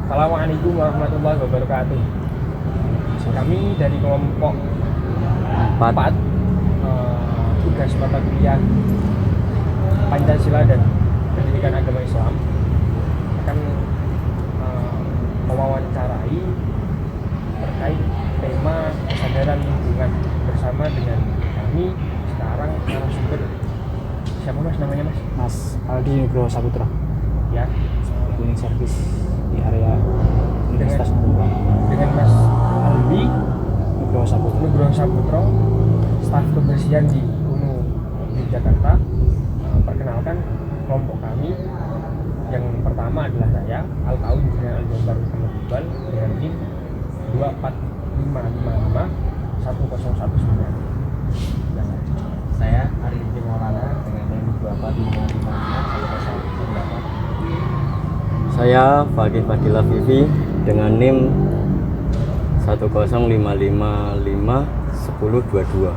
Assalamualaikum warahmatullahi wabarakatuh. Kami dari kelompok 4 tugas mata kuliah Pancasila dan Pendidikan Agama Islam akan mewawancarai terkait tema kesadaran lingkungan bersama dengan kami sekarang narasumber. Siapa mas namanya mas? Mas Aldi Nugroho Saputra, Ya, cleaning service di area Universitas Unpad. dengan mas Aldi Nugroho Saputra, staf kebersihan di UNU Yogyakarta. Perkenalkan kelompok kami. Yang pertama adalah saya, Al-Kaun Jurnal Al-Jabar Muhammad Iqbal dengan NIM 245551019. Saya Ari Maulana dengan NIM 245551018. Saya Fakih Fadila Vivi dengan NIM 105551022.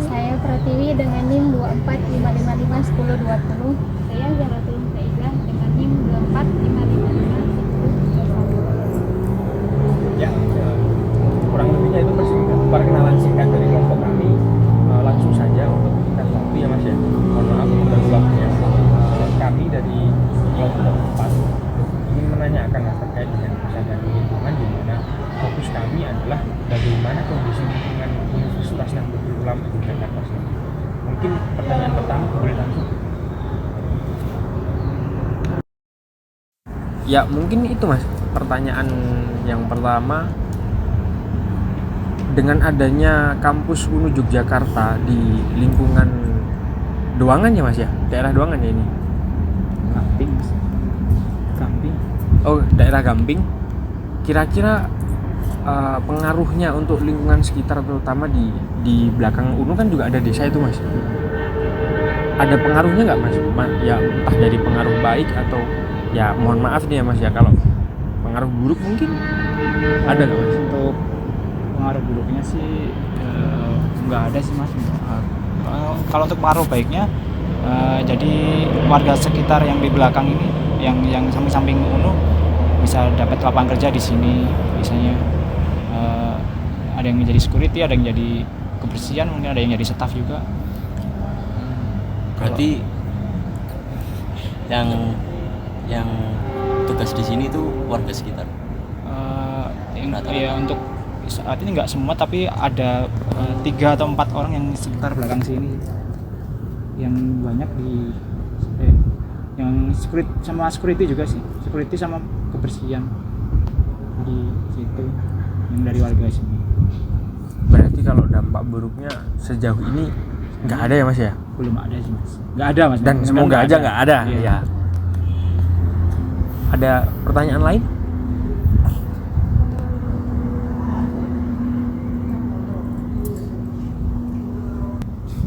Saya Pratiwi dengan NIM 245551020. Saya Zaratul Faizah dengan NIM 245551021. Ya, kurang lebihnya itu perkenalan singkat dari kelompok kami. Langsung saja untuk kita waktu ya mas ya. Mohon maaf mengganggu waktunya. Kami dari kelompok 4 ingin menanyakan terkait dengan kesadaran lingkungan, di mana fokus kami adalah bagaimana kondisi lingkungan Universitas Nahdlatul Ulama Yogyakarta sendiri. Mungkin pertanyaan pertama boleh langsung. Ya mungkin itu mas, pertanyaan yang pertama, dengan adanya kampus UNU Yogyakarta di lingkungan Doangan ya mas ya, daerah Doangan ya ini. Gamping. Oh, daerah Gamping. Kira-kira pengaruhnya untuk lingkungan sekitar, terutama di belakang UNU kan juga ada desa itu mas. Ada pengaruhnya nggak mas? Ya entah dari pengaruh baik atau ya mohon maaf nih ya mas ya, kalau pengaruh buruk mungkin ada nggak mas? Untuk pengaruh buruknya sih nggak ada sih mas. Kalau untuk pengaruh baiknya, jadi warga sekitar yang di belakang ini, yang samping-samping UNU bisa dapat lapangan kerja di sini. Biasanya ada yang menjadi security, ada yang jadi kebersihan, mungkin ada yang jadi staff juga. Berarti yang tugas di sini tuh warga sekitar. Ya untuk saat ini nggak semua, tapi ada 3 atau 4 orang yang sekitar belakang sini, yang banyak di yang security juga sih, security sama kebersihan di situ yang dari warga sini. Berarti kalau dampak buruknya sejauh ini nggak ada ya mas ya? Belum ada sih mas, nggak ada mas. Dan semoga aja nggak ada. Iya. Ya. Ada pertanyaan lain?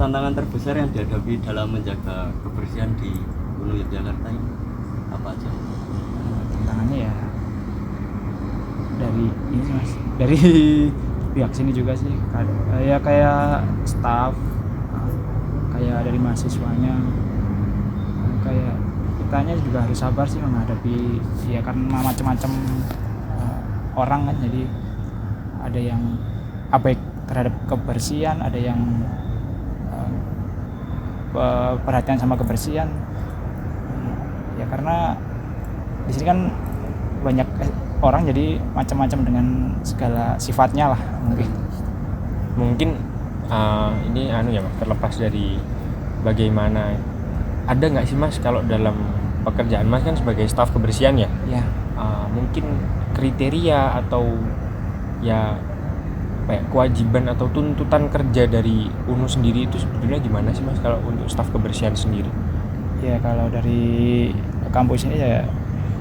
Tantangan terbesar yang dihadapi dalam menjaga kebersihan di UNU Yogyakarta ini apa aja? Tantangannya ya dari ini sih mas, dari pihak sini juga sih, ya kayak staff, kayak dari mahasiswanya, kayak kitanya juga harus sabar sih menghadapi, ya karena macam-macam orang kan, jadi ada yang abaik terhadap kebersihan, ada yang perhatian sama kebersihan, ya karena di sini kan banyak orang, jadi macam-macam dengan segala sifatnya lah mungkin Ini ya mas, terlepas dari bagaimana, ada nggak sih mas kalau dalam pekerjaan mas kan sebagai staf kebersihan ya, ya. Mungkin kriteria atau ya kayak kewajiban atau tuntutan kerja dari UNU sendiri itu sebetulnya gimana sih mas kalau untuk staf kebersihan sendiri? Ya kalau dari kampus ini ya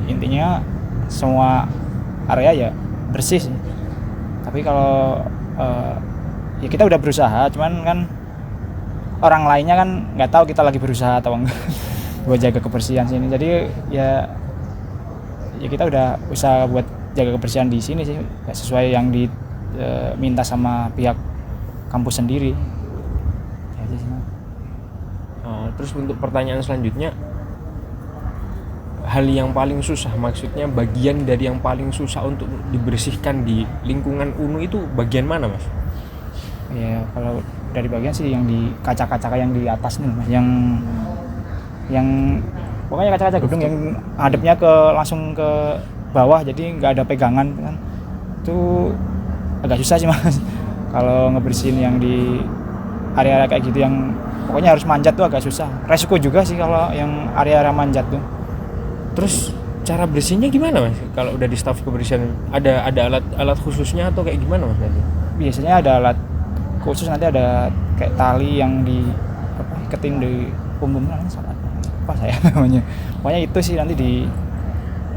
intinya semua area ya bersih sih. Tapi kalau ya kita udah berusaha, cuman kan orang lainnya kan nggak tahu kita lagi berusaha atau enggak buat jaga kebersihan sini. Jadi ya kita udah usaha buat jaga kebersihan di sini sih, sesuai yang diminta sama pihak kampus sendiri. Ya aja sih. Terus untuk pertanyaan selanjutnya, hal yang paling susah, maksudnya bagian dari yang paling susah untuk dibersihkan di lingkungan UNU itu bagian mana Mas? Ya kalau dari bagian sih yang di kaca-kaca yang di atas nih Mas, yang pokoknya kaca-kaca gedung yang hadapnya langsung ke bawah, jadi nggak ada pegangan kan, itu agak susah sih Mas. Kalau ngebersihin yang di area kayak gitu yang pokoknya harus manjat tuh agak susah, resiko juga sih kalau yang area manjat tuh. Terus cara bersihnya gimana Mas? Kalau udah di staf kebersihan ada alat khususnya atau kayak gimana Mas nanti? Biasanya ada alat khusus, nanti ada kayak tali yang iketin di punggungnya, apa saya namanya, pokoknya itu sih nanti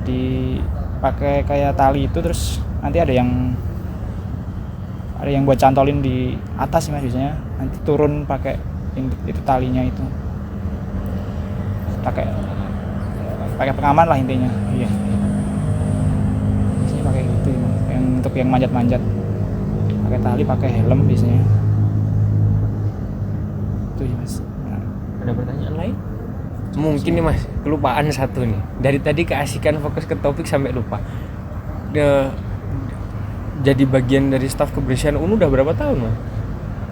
dipakai kayak tali itu, terus nanti ada yang buat cantolin di atas sih Mas, biasanya nanti turun pakai itu talinya itu, pakai pengaman lah intinya. Iya, biasanya pakai gitu yang untuk yang manjat-manjat, pakai tali, pakai helm biasanya. Itu sih Mas. Ada pertanyaan lain? Mungkin nih Mas, kelupaan satu nih. Dari tadi keasikan fokus ke topik sampai lupa. Jadi bagian dari staf kebersihan UNU udah berapa tahun Mas?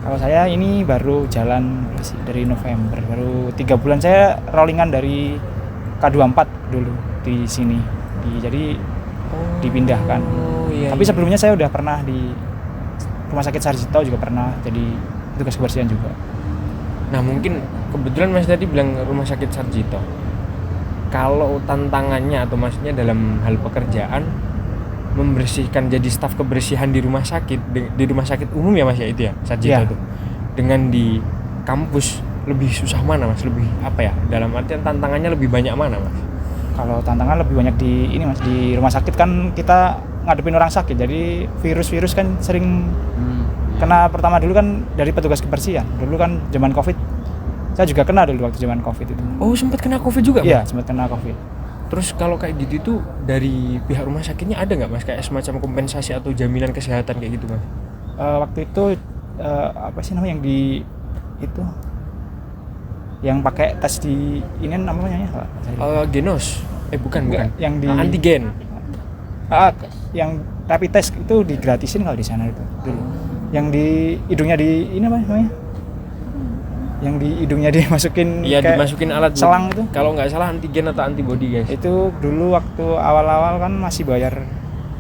Kalau saya ini baru jalan dari November, baru 3 bulan. Saya rollingan dari K24 dulu di sini, jadi dipindahkan. Iya, Tapi sebelumnya saya udah pernah di Rumah Sakit Sarjito, juga pernah jadi tugas kebersihan juga. Nah mungkin kebetulan Mas tadi bilang Rumah Sakit Sarjito. Kalau tantangannya atau maksudnya dalam hal pekerjaan membersihkan jadi staf kebersihan di rumah sakit umum ya Mas ya, itu ya Sarjito tuh, dengan di kampus lebih susah mana Mas? Lebih apa ya? Dalam artian tantangannya lebih banyak mana Mas? Kalau tantangan lebih banyak di ini Mas, di rumah sakit kan kita ngadepin orang sakit, jadi virus kan sering kena. Pertama dulu kan dari petugas kebersihan, dulu kan zaman Covid, saya juga kena dulu waktu zaman Covid itu. Oh sempat kena Covid juga Mas? Iya, sempat kena Covid. Terus kalau kayak gitu tuh dari pihak rumah sakitnya ada nggak Mas kayak semacam kompensasi atau jaminan kesehatan kayak gitu Mas? Waktu itu apa sih namanya yang di itu yang pakai tes di ini namanya ya? Genos? Bukan. Yang di antigen. Yang rapid test itu digratisin kalau di sana itu dulu. Yang di hidungnya di ini apa namanya? Yang di hidungnya dimasukin, iya, dimasukin alat selang itu. Kalau nggak salah antigen atau antibody guys. Itu dulu waktu awal-awal kan masih bayar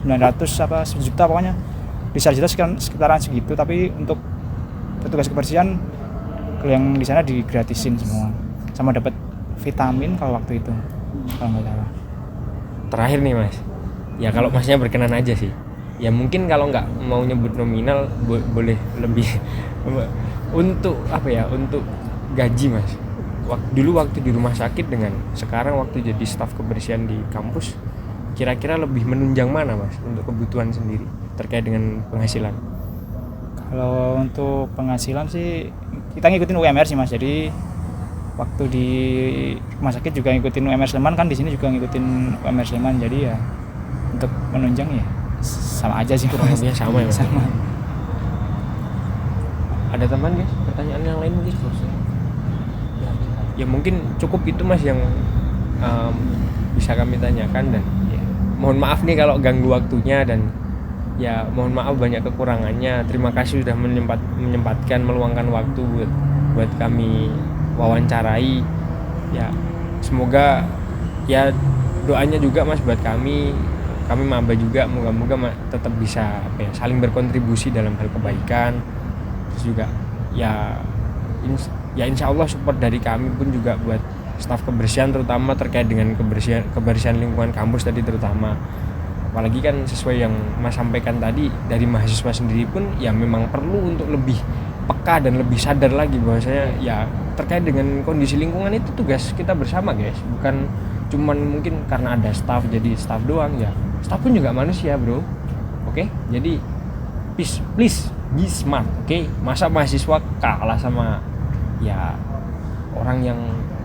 900 apa 1 juta pokoknya. Di Sarjito sekitaran segitu, tapi untuk petugas kebersihan yang di sana digratisin semua, sama dapat vitamin kalau waktu itu kalau nggak salah. Terakhir nih Mas, ya kalau Masnya berkenan aja sih, ya mungkin kalau nggak mau nyebut nominal boleh lebih untuk apa ya, untuk gaji Mas. Dulu waktu di rumah sakit dengan sekarang waktu jadi staf kebersihan di kampus, kira-kira lebih menunjang mana Mas untuk kebutuhan sendiri terkait dengan penghasilan? Kalau untuk penghasilan sih kita ngikutin UMR sih Mas. Jadi waktu di rumah sakit juga ngikutin UMR Sleman, kan di sini juga ngikutin UMR Sleman. Jadi ya untuk menunjang ya sama aja sih, kurang lebih sama ya Mas. Sama. Ada teman guys, pertanyaan yang lain mungkin? Ya mungkin cukup itu Mas yang bisa kami tanyakan, dan ya, mohon maaf nih kalau ganggu waktunya, dan ya mohon maaf banyak kekurangannya. Terima kasih sudah menyempatkan meluangkan waktu buat kami wawancarai. Ya semoga ya doanya juga Mas buat kami maba juga, moga-moga tetap bisa apa ya, saling berkontribusi dalam hal kebaikan. Terus juga ya insya Allah support dari kami pun juga buat staf kebersihan, terutama terkait dengan kebersihan lingkungan kampus tadi terutama. Apalagi kan sesuai yang Mas sampaikan tadi, dari mahasiswa sendiri pun ya memang perlu untuk lebih peka dan lebih sadar lagi bahwasanya ya terkait dengan kondisi lingkungan itu tugas kita bersama guys, bukan cuman mungkin karena ada staff jadi staff doang, ya staff pun juga manusia bro. Oke? Jadi please be smart, oke? Masa mahasiswa kalah sama ya orang yang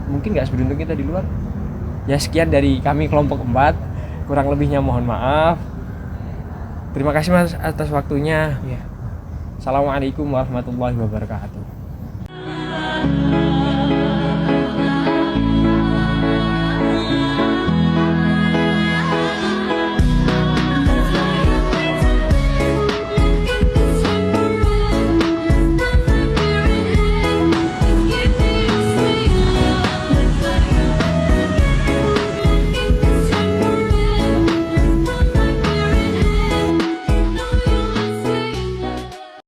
mungkin gak seberuntung kita di luar. Ya sekian dari kami kelompok 4, kurang lebihnya mohon maaf. Terima kasih Mas atas waktunya. Assalamualaikum warahmatullahi wabarakatuh.